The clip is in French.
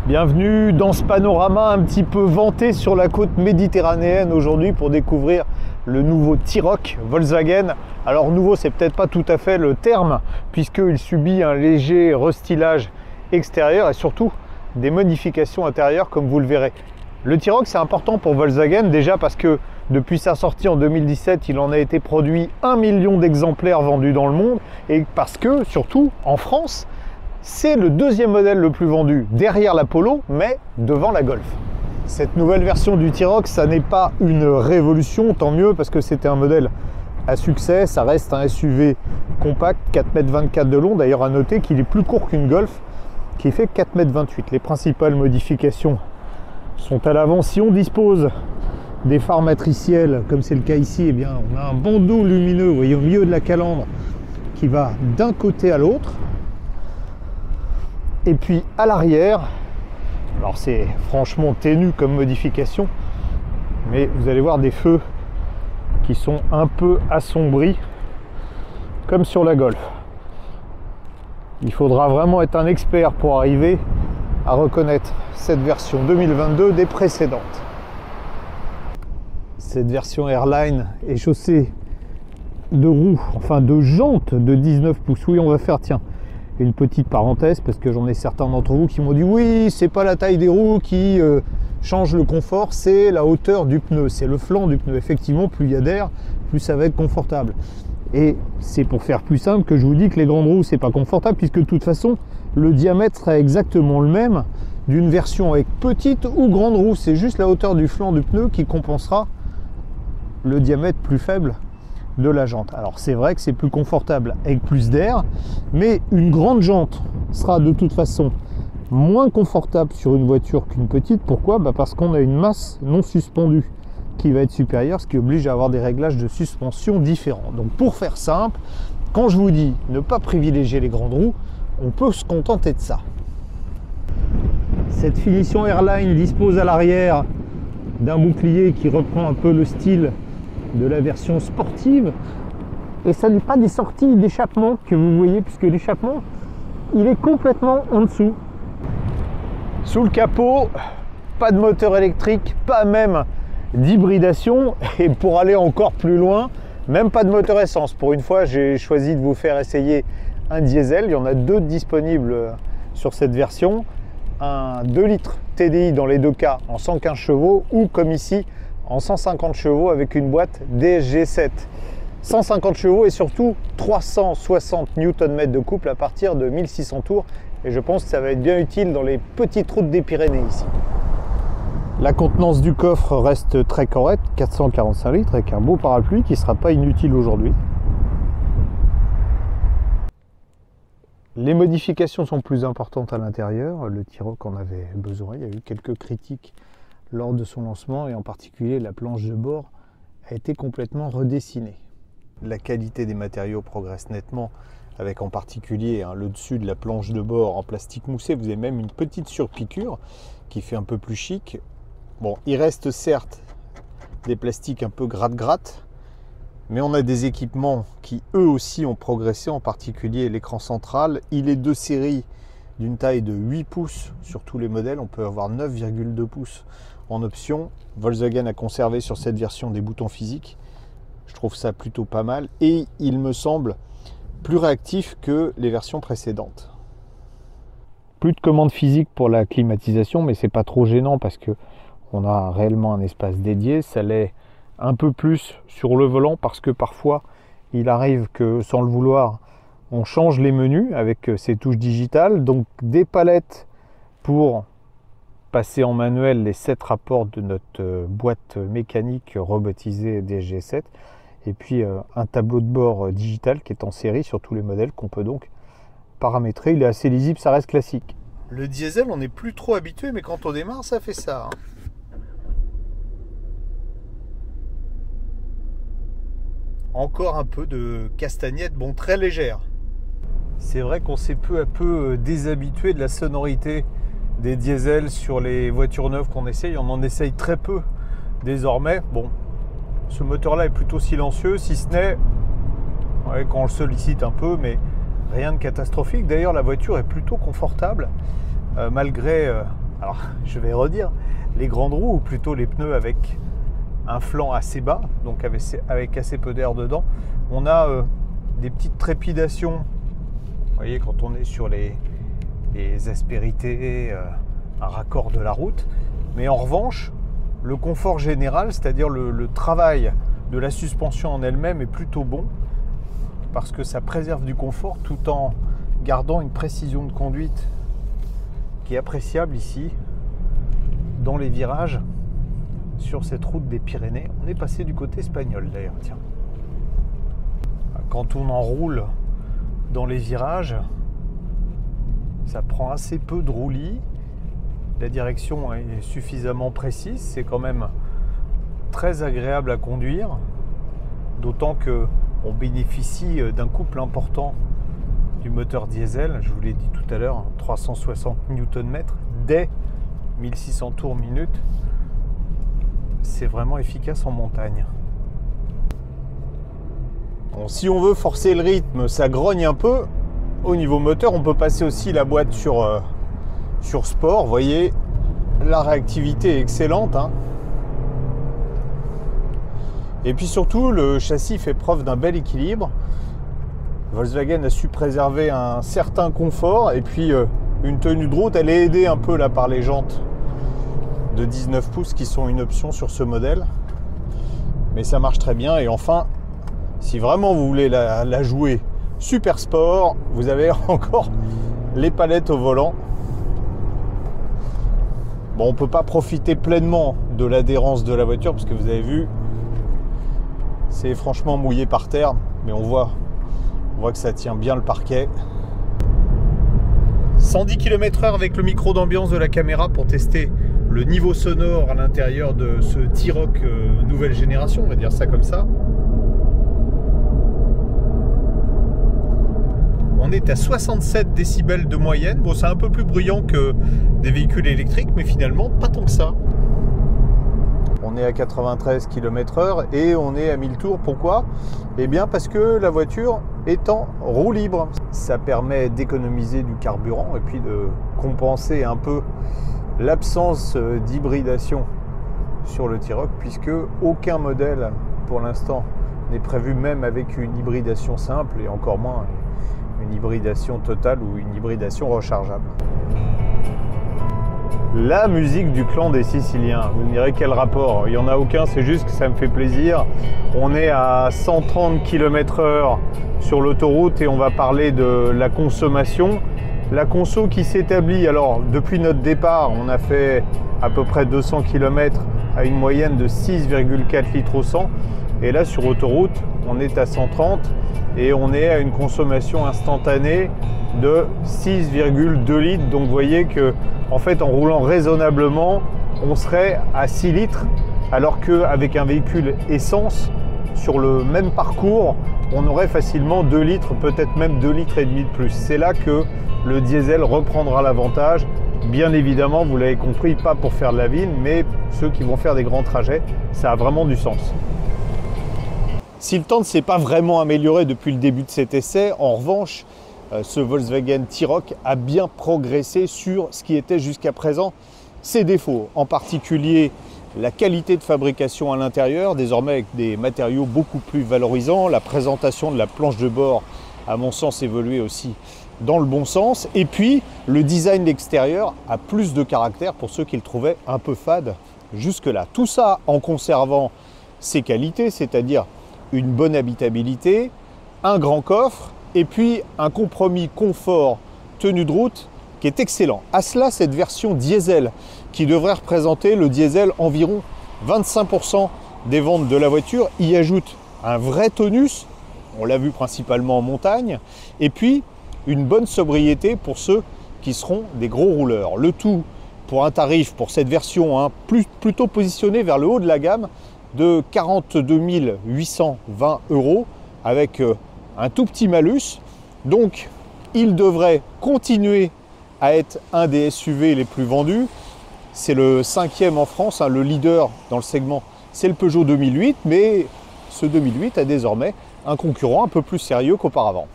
Bienvenue dans ce panorama un petit peu vanté sur la côte méditerranéenne aujourd'hui pour découvrir le nouveau T-Roc Volkswagen. Alors nouveau, c'est peut-être pas tout à fait le terme puisqu'il subit un léger restylage extérieur et surtout des modifications intérieures comme vous le verrez. Le T-Roc, c'est important pour Volkswagen déjà parce que depuis sa sortie en 2017, il en a été produit 1 million d'exemplaires vendus dans le monde et parce que surtout en France, c'est le deuxième modèle le plus vendu derrière la Polo, mais devant la Golf. Cette nouvelle version du T-Roc, ça n'est pas une révolution, tant mieux, parce que c'était un modèle à succès. Ça reste un SUV compact, 4,24 m de long. D'ailleurs, à noter qu'il est plus court qu'une Golf, qui fait 4,28 m. Les principales modifications sont à l'avant. Si on dispose des phares matriciels, comme c'est le cas ici, eh bien, on a un bandeau lumineux, vous voyez, au milieu de la calandre, qui va d'un côté à l'autre. Et puis à l'arrière, alors c'est franchement ténu comme modification, mais vous allez voir des feux qui sont un peu assombris, comme sur la Golf. Il faudra vraiment être un expert pour arriver à reconnaître cette version 2022 des précédentes. Cette version Airline est chaussée de roues, enfin de jantes de 19 pouces. Oui, on va faire, tiens, une petite parenthèse parce que j'en ai certains d'entre vous qui m'ont dit oui, c'est pas la taille des roues qui change le confort, c'est la hauteur du pneu, c'est le flanc du pneu. Effectivement, plus il y a d'air, plus ça va être confortable. Et c'est pour faire plus simple que je vous dis que les grandes roues, c'est pas confortable puisque de toute façon, le diamètre sera exactement le même d'une version avec petite ou grande roue. C'est juste la hauteur du flanc du pneu qui compensera le diamètre plus faible de la jante. Alors c'est vrai que c'est plus confortable avec plus d'air, mais une grande jante sera de toute façon moins confortable sur une voiture qu'une petite. Pourquoi? Parce qu'on a une masse non suspendue qui va être supérieure, ce qui oblige à avoir des réglages de suspension différents. Donc pour faire simple, quand je vous dis ne pas privilégier les grandes roues, on peut se contenter de ça. Cette finition Airline dispose à l'arrière d'un bouclier qui reprend un peu le style de la version sportive, et ça n'est pas des sorties d'échappement que vous voyez puisque l'échappement il est complètement en dessous. Sous le capot, pas de moteur électrique, pas même d'hybridation, et pour aller encore plus loin, même pas de moteur essence. Pour une fois, j'ai choisi de vous faire essayer un diesel. Il y en a deux disponibles sur cette version, un 2 litres TDI dans les deux cas en 115 chevaux ou comme ici en 150 chevaux avec une boîte DSG7. 150 chevaux et surtout 360 Nm de couple à partir de 1600 tours. Et je pense que ça va être bien utile dans les petites routes des Pyrénées ici. La contenance du coffre reste très correcte, 445 litres avec un beau parapluie qui ne sera pas inutile aujourd'hui. Les modifications sont plus importantes à l'intérieur. Le T-Roc en avait besoin. Il y a eu quelques critiques lors de son lancement et en particulier la planche de bord a été complètement redessinée. La qualité des matériaux progresse nettement avec en particulier le dessus de la planche de bord en plastique moussé. Vous avez même une petite surpiqûre qui fait un peu plus chic. Bon, il reste certes des plastiques un peu gratte-gratte, mais on a des équipements qui eux aussi ont progressé, en particulier l'écran central. Il est de série d'une taille de 8 pouces sur tous les modèles. On peut avoir 9,2 pouces en option. Volkswagen a conservé sur cette version des boutons physiques. Je trouve ça plutôt pas mal et il me semble plus réactif que les versions précédentes. Plus de commandes physiques pour la climatisation, mais c'est pas trop gênant parce que on a réellement un espace dédié. Ça l'est un peu plus sur le volant parce que parfois il arrive que sans le vouloir on change les menus avec ces touches digitales. Donc des palettes pour passer en manuel les 7 rapports de notre boîte mécanique rebaptisée DSG7 et puis un tableau de bord digital qui est en série sur tous les modèles qu'on peut donc paramétrer. Il est assez lisible, ça reste classique. Le diesel, on n'est plus trop habitué, mais quand on démarre, ça fait ça. Encore un peu de castagnette, bon, très légère. C'est vrai qu'on s'est peu à peu déshabitué de la sonorité des diesels sur les voitures neuves qu'on essaye. On en essaye très peu désormais. Bon, ce moteur-là est plutôt silencieux, si ce n'est quand on le sollicite un peu, mais rien de catastrophique. D'ailleurs, la voiture est plutôt confortable, malgré Alors je vais redire, les grandes roues, ou plutôt les pneus avec un flanc assez bas, donc avec assez peu d'air dedans, on a des petites trépidations, vous voyez, quand on est sur les aspérités, un raccord de la route. Mais en revanche, le confort général, c'est-à-dire le travail de la suspension en elle-même est plutôt bon, parce que ça préserve du confort tout en gardant une précision de conduite qui est appréciable ici, dans les virages, sur cette route des Pyrénées. On est passé du côté espagnol d'ailleurs, tiens. Quand on enroule dans les virages, ça prend assez peu de roulis. La direction est suffisamment précise, c'est quand même très agréable à conduire, d'autant qu'on bénéficie d'un couple important du moteur diesel, je vous l'ai dit tout à l'heure, 360 Nm dès 1600 tours minute. C'est vraiment efficace en montagne. Bon, si on veut forcer le rythme, ça grogne un peu. Au niveau moteur, on peut passer aussi la boîte sur sport. Vous voyez, la réactivité est excellente, hein. Et puis surtout, le châssis fait preuve d'un bel équilibre. Volkswagen a su préserver un certain confort et puis une tenue de route. Elle est aidée un peu là par les jantes de 19 pouces qui sont une option sur ce modèle. Mais ça marche très bien. Et enfin, si vraiment vous voulez la jouer super sport, vous avez encore les palettes au volant. Bon, on ne peut pas profiter pleinement de l'adhérence de la voiture parce que vous avez vu, c'est franchement mouillé par terre, mais on voit que ça tient bien le parquet. 110 km/h avec le micro d'ambiance de la caméra pour tester le niveau sonore à l'intérieur de ce T-Roc nouvelle génération, on va dire ça comme ça. On est à 67 décibels de moyenne. Bon, c'est un peu plus bruyant que des véhicules électriques, mais finalement, pas tant que ça. On est à 93 km/h et on est à 1000 tours. Pourquoi? Eh bien, parce que la voiture est en roue libre. Ça permet d'économiser du carburant et puis de compenser un peu l'absence d'hybridation sur le T-Roc, puisque aucun modèle, pour l'instant, n'est prévu, même avec une hybridation simple et encore moins une hybridation totale ou une hybridation rechargeable. La musique du clan des Siciliens, vous me direz quel rapport? Il n'y en a aucun, c'est juste que ça me fait plaisir. On est à 130 km/h sur l'autoroute et on va parler de la consommation. La conso qui s'établit, alors depuis notre départ, on a fait à peu près 200 km à une moyenne de 6,4 litres au 100. Et là sur autoroute, on est à 130 et on est à une consommation instantanée de 6,2 litres. Donc vous voyez que en fait, en roulant raisonnablement, on serait à 6 litres, alors qu'avec un véhicule essence, sur le même parcours, on aurait facilement 2 litres, peut-être même 2 litres et demi de plus. C'est là que le diesel reprendra l'avantage. Bien évidemment, vous l'avez compris, pas pour faire de la ville, mais ceux qui vont faire des grands trajets, ça a vraiment du sens. Si le temps ne s'est pas vraiment amélioré depuis le début de cet essai, en revanche, ce Volkswagen T-Roc a bien progressé sur ce qui était jusqu'à présent ses défauts, en particulier la qualité de fabrication à l'intérieur, désormais avec des matériaux beaucoup plus valorisants, la présentation de la planche de bord, à mon sens, évolué aussi dans le bon sens, et puis le design extérieur a plus de caractère pour ceux qui le trouvaient un peu fade jusque-là. Tout ça en conservant ses qualités, c'est-à-dire une bonne habitabilité, un grand coffre, et puis un compromis confort tenue de route qui est excellent. À cela, cette version diesel qui devrait représenter le diesel environ 25% des ventes de la voiture y ajoute un vrai tonus, on l'a vu principalement en montagne, et puis une bonne sobriété pour ceux qui seront des gros rouleurs. Le tout pour un tarif pour cette version plutôt positionné vers le haut de la gamme de 42 820 € avec un tout petit malus. Donc il devrait continuer à être un des SUV les plus vendus. C'est le 5e en France, le leader dans le segment, c'est le Peugeot 2008, mais ce 2008 a désormais un concurrent un peu plus sérieux qu'auparavant.